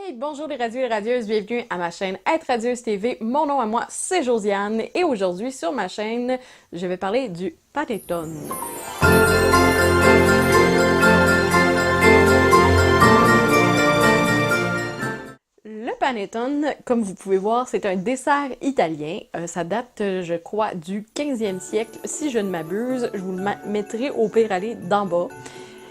Hey, bonjour les radieux et radieuses, bienvenue à ma chaîne Être Radieuse TV. Mon nom à moi, c'est Josiane et aujourd'hui sur ma chaîne, je vais parler du panettone. Le panettone, comme vous pouvez voir, c'est un dessert italien. Ça date, je crois, du 15e siècle. Si je ne m'abuse, je vous le mettrai au pire aller d'en bas.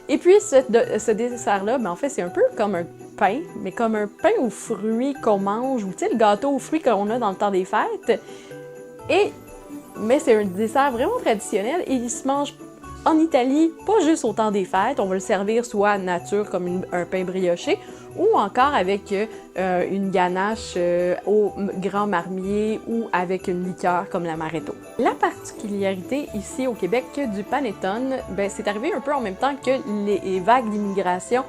Et puis, ce dessert-là, en fait, c'est un peu comme un pain, mais comme un pain aux fruits qu'on mange, ou tu sais, le gâteau aux fruits qu'on a dans le temps des fêtes. Mais c'est un dessert vraiment traditionnel et il se mange en Italie, pas juste au temps des fêtes. On va le servir soit nature, comme un pain brioché, ou encore avec une ganache au grand marmier ou avec une liqueur comme l'amaretto. La particularité ici au Québec du panettone, c'est arrivé un peu en même temps que les vagues d'immigration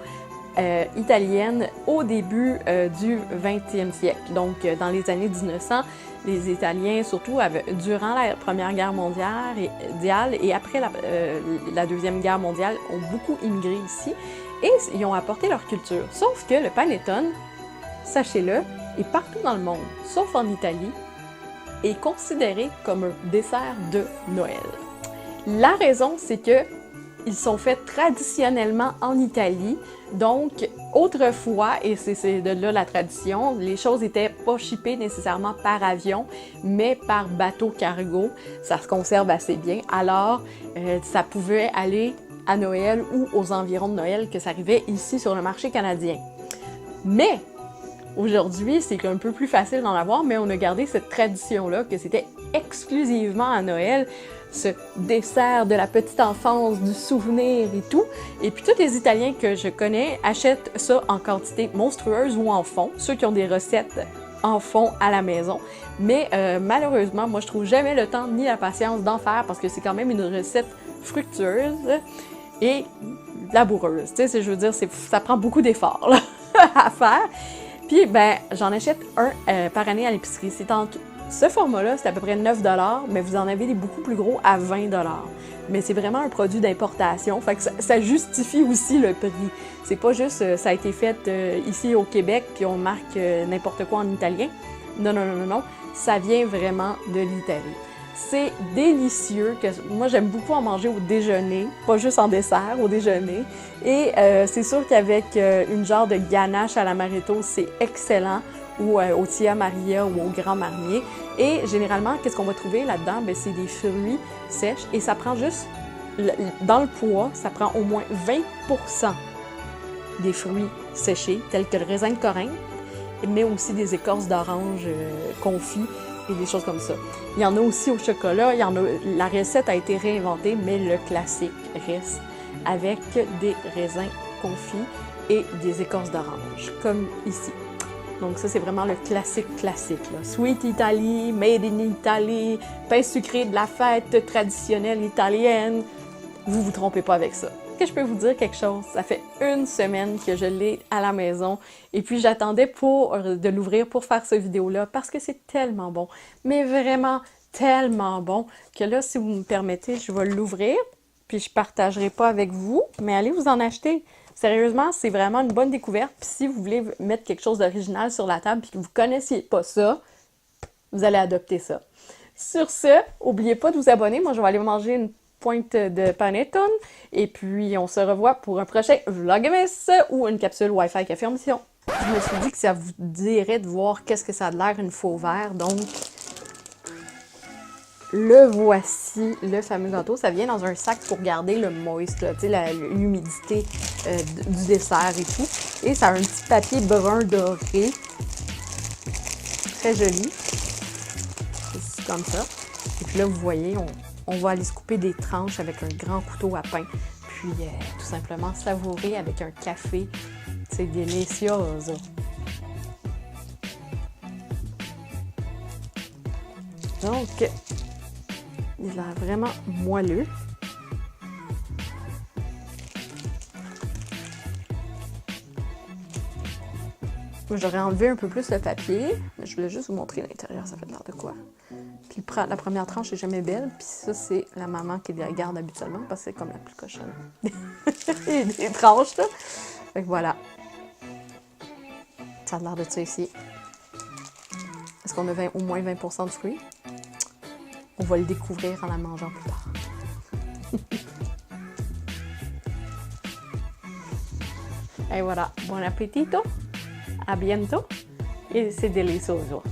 italienne au début du 20e siècle. Donc, dans les années 1900, les Italiens, surtout durant la Première Guerre mondiale et après la Deuxième Guerre mondiale, ont beaucoup immigré ici et ils ont apporté leur culture. Sauf que le panettone, sachez-le, est partout dans le monde, sauf en Italie, est considéré comme un dessert de Noël. La raison, c'est que ils sont faits traditionnellement en Italie. Donc, autrefois, et c'est de là la tradition, les choses n'étaient pas shippées nécessairement par avion, mais par bateau cargo. Ça se conserve assez bien. Alors, ça pouvait aller à Noël ou aux environs de Noël que ça arrivait ici sur le marché canadien. Mais, aujourd'hui, c'est un peu plus facile d'en avoir, mais on a gardé cette tradition-là que c'était exclusivement à Noël, ce dessert de la petite enfance, du souvenir et tout. Et puis tous les Italiens que je connais achètent ça en quantité monstrueuse ou en fond, ceux qui ont des recettes en fond à la maison. Mais malheureusement, moi je trouve jamais le temps ni la patience d'en faire parce que c'est quand même une recette fructueuse et laboureuse. Tu sais, je veux dire, ça prend beaucoup d'efforts à faire. Puis, j'en achète un par année à l'épicerie. Ce format-là, c'est à peu près 9 $, mais vous en avez des beaucoup plus gros à 20 $. Mais c'est vraiment un produit d'importation, fait que ça justifie aussi le prix. C'est pas juste, ça a été fait ici au Québec, puis on marque n'importe quoi en italien. Non, non, non, non, non. Ça vient vraiment de l'Italie. C'est délicieux, moi j'aime beaucoup en manger au déjeuner, pas juste en dessert, au déjeuner. Et c'est sûr qu'avec une genre de ganache à l'amaretto, c'est excellent, ou au Tia Maria ou au Grand Marnier. Et généralement, qu'est-ce qu'on va trouver là-dedans? C'est des fruits sèches et ça prend juste, dans le poids, ça prend au moins 20% des fruits séchés, tels que le raisin de Corinthe, mais aussi des écorces d'orange confits et des choses comme ça. Il y en a aussi au chocolat, la recette a été réinventée, mais le classique reste avec des raisins confits et des écorces d'orange, comme ici. Donc ça, c'est vraiment le classique là. Sweet Italy, made in Italy, pain sucré de la fête traditionnelle italienne. Vous vous trompez pas avec ça. Est-ce que je peux vous dire quelque chose? Ça fait une semaine que je l'ai à la maison et puis j'attendais de l'ouvrir pour faire cette vidéo-là parce que c'est tellement bon, mais vraiment tellement bon que là, si vous me permettez, je vais l'ouvrir puis je partagerai pas avec vous, mais allez vous en acheter. Sérieusement, c'est vraiment une bonne découverte. Puis si vous voulez mettre quelque chose d'original sur la table et que vous ne connaissiez pas ça, vous allez adopter ça. Sur ce, n'oubliez pas de vous abonner. Moi, je vais aller manger une pointe de panettone. Et puis, on se revoit pour un prochain Vlogmas ou une capsule Wi-Fi Café en mission. Je me suis dit que ça vous dirait de voir qu'est-ce que ça a l'air une fois ouvert. Donc, le voici, le fameux gâteau. Ça vient dans un sac pour garder le moist, l'humidité du dessert et tout. Et ça a un petit papier brun doré. Très joli. C'est comme ça. Et puis là, vous voyez, on va aller se couper des tranches avec un grand couteau à pain. Puis tout simplement savourer avec un café. C'est délicieux. Donc, il a l'air vraiment moelleux. J'aurais enlevé un peu plus le papier, mais je voulais juste vous montrer l'intérieur, ça fait l'air de quoi. Puis la première tranche est jamais belle, puis ça, c'est la maman qui les regarde habituellement, parce que c'est comme la plus cochonne. Il y a des tranches, là. Fait que voilà. Ça a l'air de ça ici. Est-ce qu'on a au moins 20% de fruits? On va le découvrir en la mangeant plus tard. Et voilà, buon appetito, a bientôt, et c'est delicioso.